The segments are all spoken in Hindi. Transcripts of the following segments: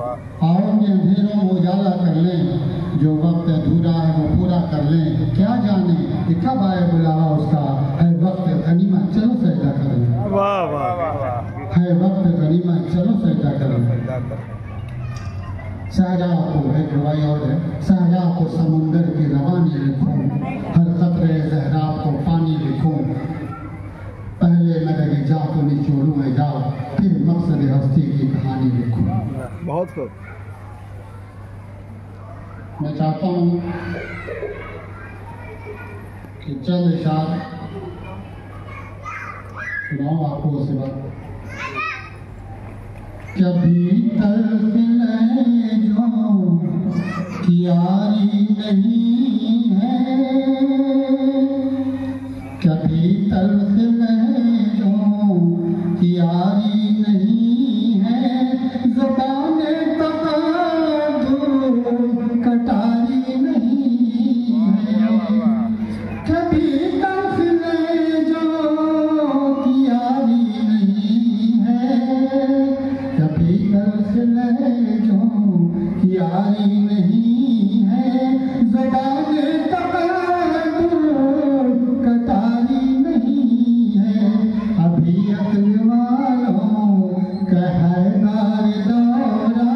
आओ कि अंधेरों में उजाला कर लें, जो वक्त अधूरा है वो पूरा कर लें। क्या जाने कि कब आए बुलावा उसका, है वक्त गनीमत चलो सजदा करें। वाह वाह है वक्त गनीमत चलो सजदा करें। सहरा को एक रवाई और है, सहरा को समुंदर की रवानी लिखूं, हर खतरे जहराब को पानी लिखूं। पहले मैं लगे जा तो निचोड़ूं मैं जा, फिर मकसद हस्ती की कहानी लिखूं। बहुत खूब। मैं चाहता हूँ कि चंद इशार सुनाऊं आपको उसे बात। कभी तल्ख लहजों की यारी नहीं है, कभी तल्ख लहजों की यारी नहीं है, ज़ुबाने तक़ादुर कटारी नहीं है। कभी तल्ख लहजों की यारी नहीं है, कभी तल्ख लहजों की यारी नहीं है, ज़ुबाने तक़ादुर कटारी नहीं है। अभी अक्ल वालों का हैदार दौरा,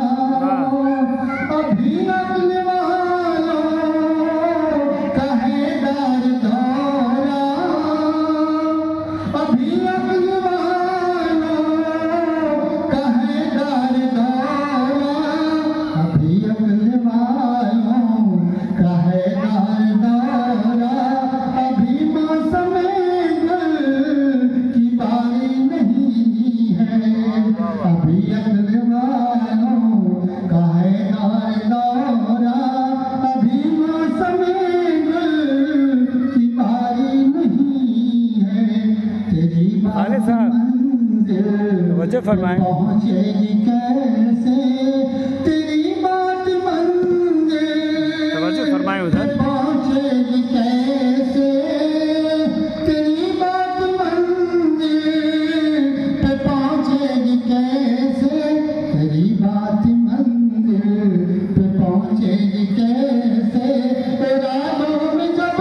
अभी अक्ल वालों का हैदार दौरा, अभी अक्ल वालों का हैदार दौरा, अभी अक्ल वालों का हैदार दौरा, अभी मौसम गुल की बारी नहीं है, अभी अक्ल वालों का हैदार दौरा, अभी मौसम गुल की बारी नहीं है। तेरी बात मंजिल वजह फरमाएं। पहुँचेगी कैसे, तेरी बात मंजिल तवज्जो फरमाएं उधर। पहुँचेगी कैसे, तेरी बात मंजिल पे पहुँचेगी कैसे, तेरी बात मंजिल पे पहुँचेगी कैसे। रातों में जब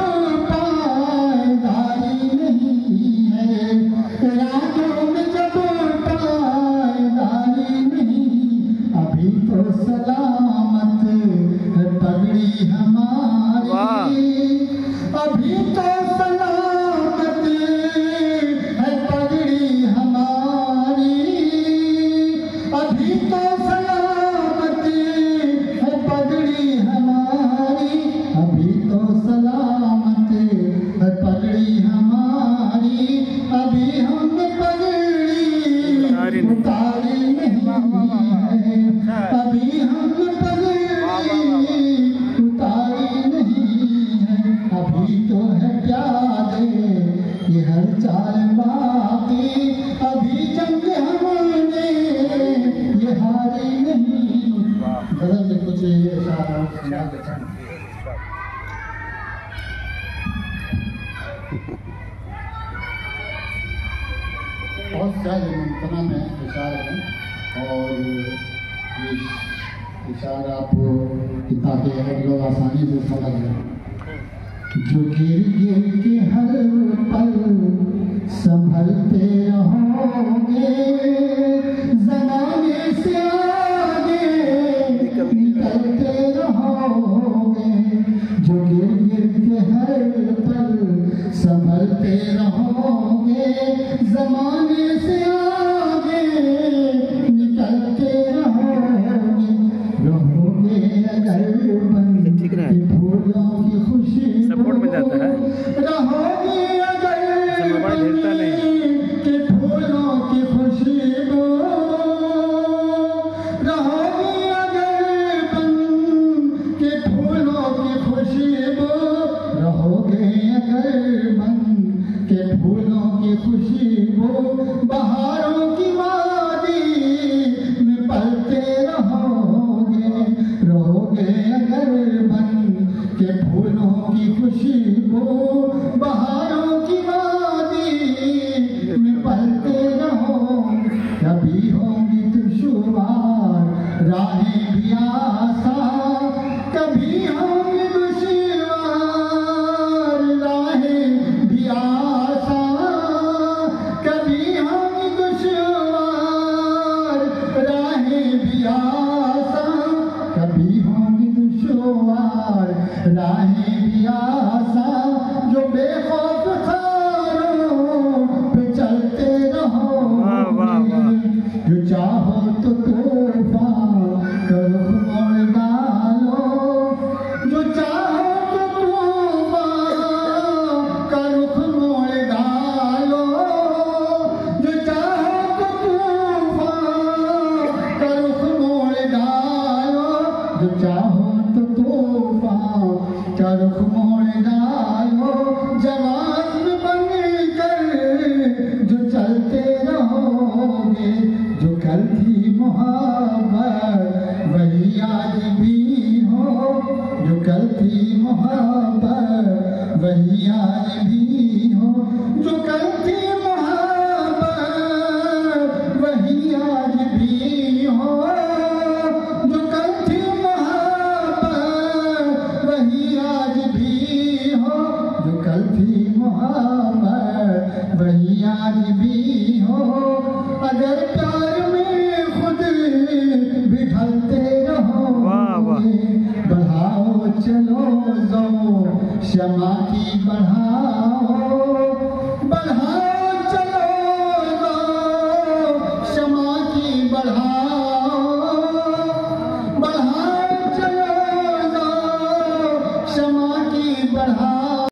पायदारी नहीं है, रातों में जब पायदारी नहीं, अभी तो सलामत है पगड़ी हमारी, अभी तो सलामत है पगड़ी हमारी, अभी तो सलामत है पगड़ी हमारी, अभी तो सलामत है पगड़ी हमारी, अभी हमने पगड़ी उतारी नहीं है, अभी हमने पगड़ी उतारी नहीं है। अभी तो है प्यादे ये हर चाल बाकी, अभी जंग हमने ये हारी नहीं। गजल में कुछ इशारा सुना देता हूं। बहुत सारे मुमतना में इशारे हैं, और ये इशारा आपको ताकि लोग आसानी से समझ लें। जो गिर गिर के हर पल संभलते रहोगे, ज़माने से आगे निकलते रहोगे, जो गिर गिर के हर पल संभलते रहोगे, ज़माने से आगे निकलते रहोगे, रहोगे अगर बन के फूलों की खुशी सपोर्ट मिल जाता है। रहोगे अगर मोबाइल हिलता नहीं के फूलों की खुशबू, रहोगे अगर बन के फूलों की खुशबू, रहोगे अगर बन के फूलों की खुशबू, बहारों की वादी में पलते रहोगे, रहोगे अगर बन के फूलों की खुशबू, बहारों की वादी में पलते रहोगे। कभी होंगी दुश्वार राहें भी आसान कभी होंगी दुश्वार, राहें भी आसान कभी होंगी दुश्वार, राहें भी आसान कभी होंगी दुश्वार, राहें भी आसान जो बेखौफ खारों पे चलते रहो, जो चाहो तो तूफान का रुख मोड़ डालो, जो चाहो तो तूफान का रुख मोड़ डालो, जो चाहो तो तूफान का रुख मोड़ डालो, जो चाहो तो तूफान का रुख मोड़ डालो, जवान बनकर जो चलते रहोगे, जो कल थी मोहब्बत वही आज भी हो, जो कल थी मोहब्बत वही आज भी हो, जो कल थी मोहब्बत वही आज भी हो, जो कल थी मोहब्बत वही आज भी हो, जो कल थी मोहब्बत वही आज भी हो। अगर